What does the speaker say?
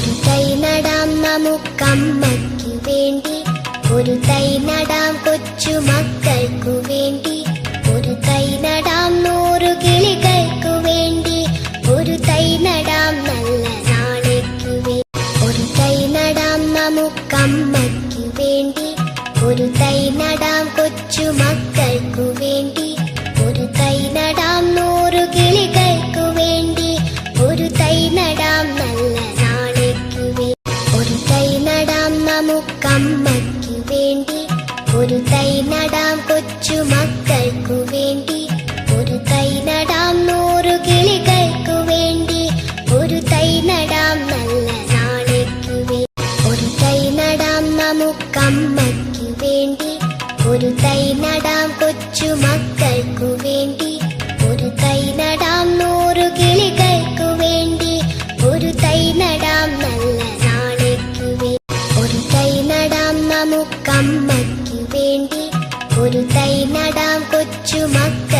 ഒരു തൈ നടാം നമുക്കമ്മയ്ക്കു വേണ്ടി, ഒരു തൈ നടാം കൊച്ചു മക്കൾക്കു വേണ്ടി, ഒരു തൈ നടാം 100 കിളികൾക്കു വേണ്ടി, ഒരു തൈ നടാം നല്ല നാളേക്കു വേണ്ടി. ഒരു തൈ നടാം നമുക്കമ്മയ്ക്കു വേണ്ടി, ഒരു തൈ നടാം കൊച്ചു മക്കൾക്കു വേണ്ടി, ഒരു തൈ നടാം 100 കിളികൾക്കു വേണ്ടി, ഒരു തൈ നടാം നല്ല നാളേക്കു വേണ്ടി. ഒരു തൈ നടാം നമുക്കമ്മയ്ക്കു വേണ്ടി, ഒരു തൈ നടാം കൊച്ചു മക്കൾക്കു വേണ്ടി, ഒരു തൈ നടാം 100 കിളികൾക്കു വേണ്ടി, ഒരു തൈ നടാം നല്ല നാളേക്കു വേണ്ടി. ഒരു തൈ നടാം നമുക്കമ്മയ്ക്കു വേണ്ടി, ഒരു തൈ നടാം കൊച്ചു മക്കൾക്കു വേണ്ടി, ഒരു തൈ നടാം 100 കിളികൾക്കു വേണ്ടി, ഒരു തൈ നടാം നല്ല നാളേക്കു വേണ്ടി. ഒരു തൈ നടാം നമുക്കമ്മയ്ക്കു വേണ്ടി, ഒരു തൈ നടാം കൊച്ചു മക്ക